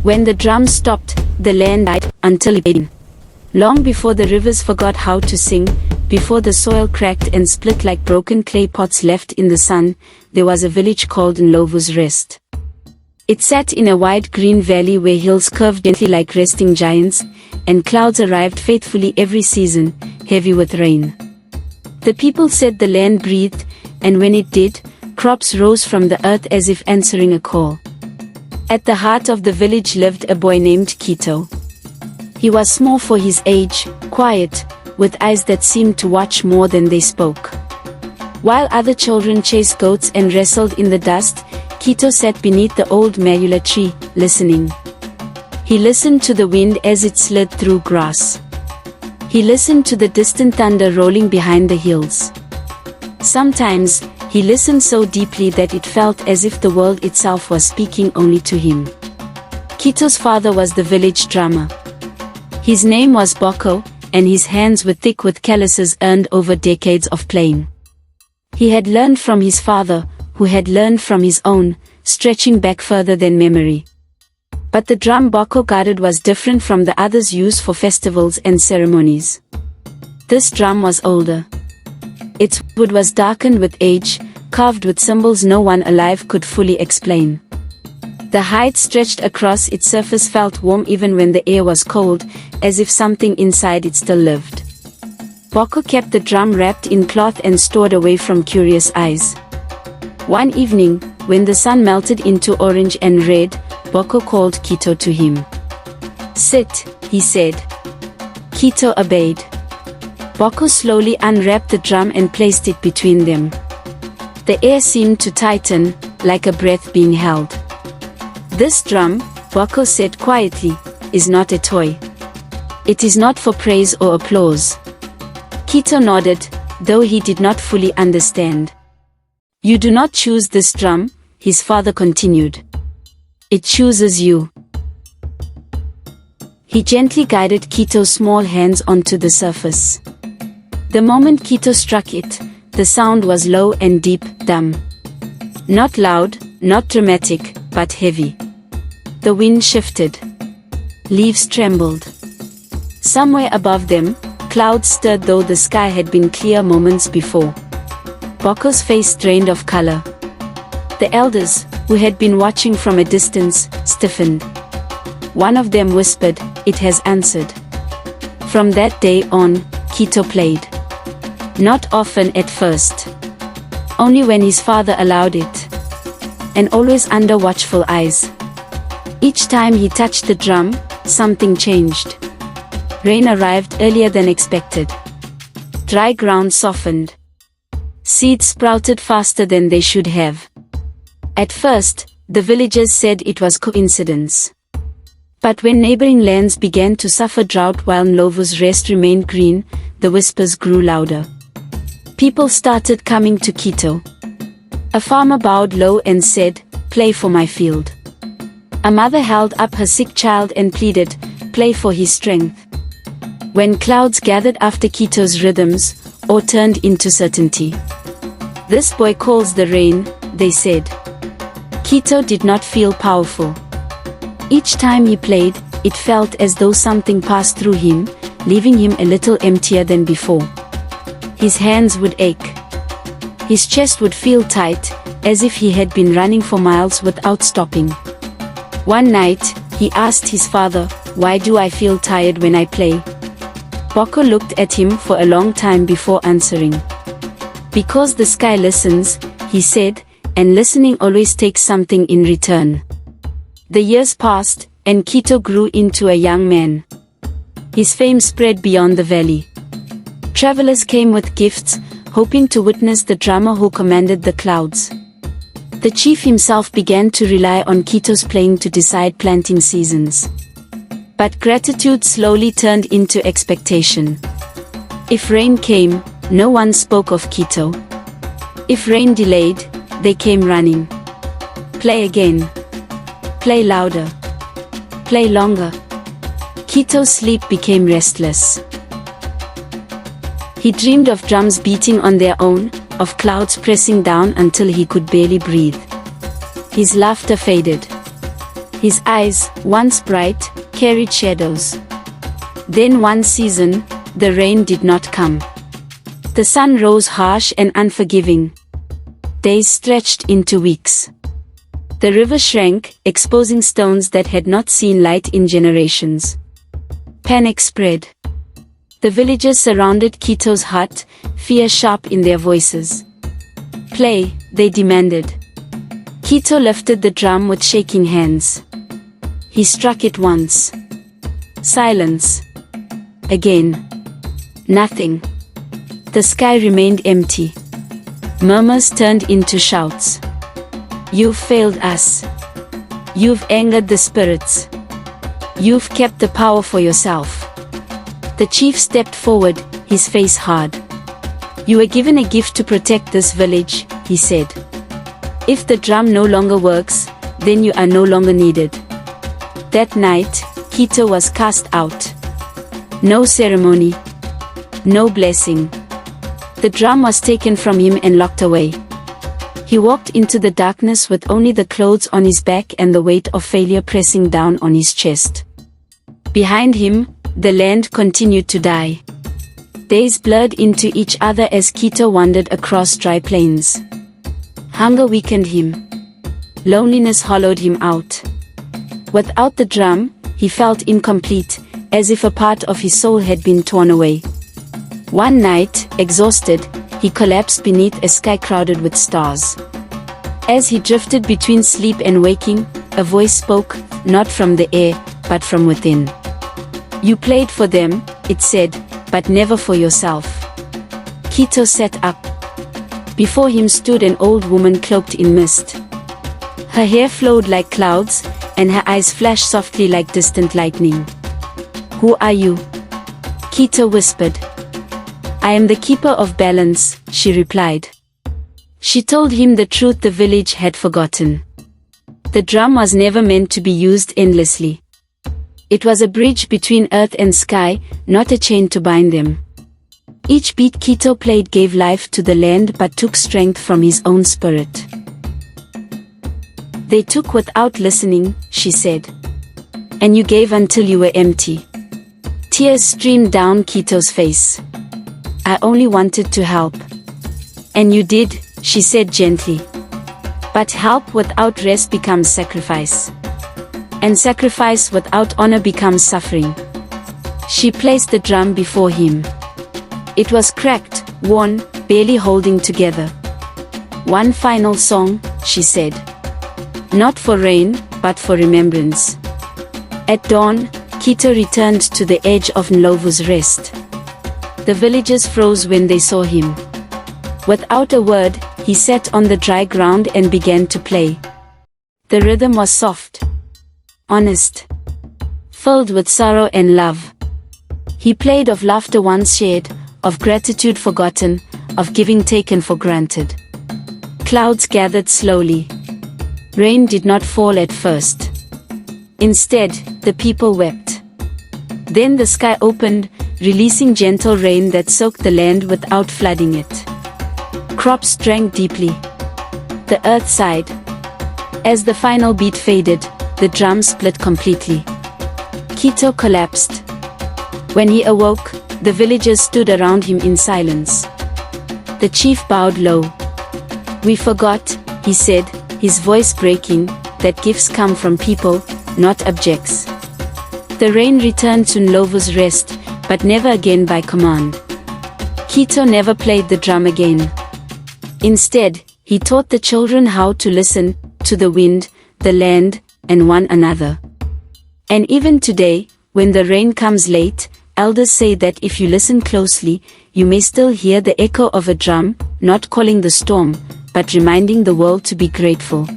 When the drums stopped, the land died until it didn't. Long before the rivers forgot how to sing, before the soil cracked and split like broken clay pots left in the sun, there was a village called Ndlovu's Rest. It sat in a wide green valley where hills curved gently like resting giants, and clouds arrived faithfully every season, heavy with rain. The people said the land breathed, and when it did, crops rose from the earth as if answering a call. At the heart of the village lived a boy named Kito. He was small for his age, quiet, with eyes that seemed to watch more than they spoke. While other children chased goats and wrestled in the dust, Kito sat beneath the old malula tree, listening. He listened to the wind as it slid through grass. He listened to the distant thunder rolling behind the hills. Sometimes, he listened so deeply that it felt as if the world itself was speaking only to him. Kito's father was the village drummer. His name was Boko, and his hands were thick with calluses earned over decades of playing. He had learned from his father, who had learned from his own, stretching back further than memory. But the drum Boko guarded was different from the others used for festivals and ceremonies. This drum was older. Its wood was darkened with age, carved with symbols no one alive could fully explain. The hide stretched across its surface felt warm even when the air was cold, as if something inside it still lived. Boko kept the drum wrapped in cloth and stored away from curious eyes. One evening, when the sun melted into orange and red, Boko called Kito to him. "Sit," he said. Kito obeyed. Boko slowly unwrapped the drum and placed it between them. The air seemed to tighten, like a breath being held. "This drum," Boko said quietly, "is not a toy. It is not for praise or applause." Kito nodded, though he did not fully understand. "You do not choose this drum," his father continued. "It chooses you." He gently guided Kito's small hands onto the surface. The moment Kito struck it, the sound was low and deep, dumb. Not loud, not dramatic, but heavy. The wind shifted. Leaves trembled. Somewhere above them, clouds stirred though the sky had been clear moments before. Boko's face drained of color. The elders, who had been watching from a distance, stiffened. One of them whispered, "It has answered." From that day on, Kito played. Not often at first. Only when his father allowed it. And always under watchful eyes. Each time he touched the drum, something changed. Rain arrived earlier than expected. Dry ground softened. Seeds sprouted faster than they should have. At first, the villagers said it was coincidence. But when neighboring lands began to suffer drought while Ndlovu's Rest remained green, the whispers grew louder. People started coming to Kito. A farmer bowed low and said, "Play for my field." A mother held up her sick child and pleaded, "Play for his strength." When clouds gathered after Kito's rhythms, or turned into certainty. "This boy calls the rain," they said. Kito did not feel powerful. Each time he played, it felt as though something passed through him, leaving him a little emptier than before. His hands would ache. His chest would feel tight, as if he had been running for miles without stopping. One night, he asked his father, "Why do I feel tired when I play?" Boko looked at him for a long time before answering. "Because the sky listens," he said, "and listening always takes something in return." The years passed, and Kito grew into a young man. His fame spread beyond the valley. Travelers came with gifts, hoping to witness the drummer who commanded the clouds. The chief himself began to rely on Kito's playing to decide planting seasons. But gratitude slowly turned into expectation. If rain came, no one spoke of Kito. If rain delayed, they came running. "Play again. Play louder. Play longer." Kito's sleep became restless. He dreamed of drums beating on their own, of clouds pressing down until he could barely breathe. His laughter faded. His eyes, once bright, carried shadows. Then one season, the rain did not come. The sun rose harsh and unforgiving. Days stretched into weeks. The river shrank, exposing stones that had not seen light in generations. Panic spread. The villagers surrounded Kito's hut, fear sharp in their voices. Play, they demanded. Kito lifted the drum with shaking hands. He struck it once. Silence. Again. Nothing. The sky remained empty. Murmurs turned into shouts. You've failed us. You've angered the spirits. You've kept the power for yourself. The chief stepped forward, his face hard. You were given a gift to protect this village, he said. If the drum no longer works, then you are no longer needed. That night, Kito was cast out. No ceremony. No blessing. The drum was taken from him and locked away. He walked into the darkness with only the clothes on his back and the weight of failure pressing down on his chest. Behind him, the land continued to die. Days blurred into each other as Kito wandered across dry plains. Hunger weakened him. Loneliness hollowed him out. Without the drum, he felt incomplete, as if a part of his soul had been torn away. One night, exhausted, he collapsed beneath a sky crowded with stars. As he drifted between sleep and waking, a voice spoke, not from the air, but from within. You played for them, it said, but never for yourself. Kito sat up. Before him stood an old woman cloaked in mist. Her hair flowed like clouds, and her eyes flashed softly like distant lightning. Who are you? Kito whispered. I am the keeper of balance, she replied. She told him the truth the village had forgotten. The drum was never meant to be used endlessly. It was a bridge between earth and sky, not a chain to bind them. Each beat Kito played gave life to the land but took strength from his own spirit. They took without listening, she said. And you gave until you were empty. Tears streamed down Kito's face. I only wanted to help. And you did, she said gently. But help without rest becomes sacrifice. And sacrifice without honor becomes suffering. She placed the drum before him. It was cracked, worn, barely holding together. One final song, she said. Not for rain, but for remembrance. At dawn, Kito returned to the edge of Ndlovu's rest. The villagers froze when they saw him. Without a word, he sat on the dry ground and began to play. The rhythm was soft, honest, filled with sorrow and love. He played of laughter once shared, of gratitude forgotten, of giving taken for granted. Clouds gathered slowly. Rain did not fall at first. Instead, the people wept. Then the sky opened, releasing gentle rain that soaked the land without flooding it. Crops drank deeply. The earth sighed. As the final beat faded, the drum split completely. Kito collapsed. When he awoke, the villagers stood around him in silence. The chief bowed low. We forgot, he said, his voice breaking, that gifts come from people, not objects. The rain returned to Ndlovu's rest, but never again by command. Kito never played the drum again. Instead, he taught the children how to listen, to the wind, the land, and one another. And even today, when the rain comes late, elders say that if you listen closely, you may still hear the echo of a drum, not calling the storm, but reminding the world to be grateful.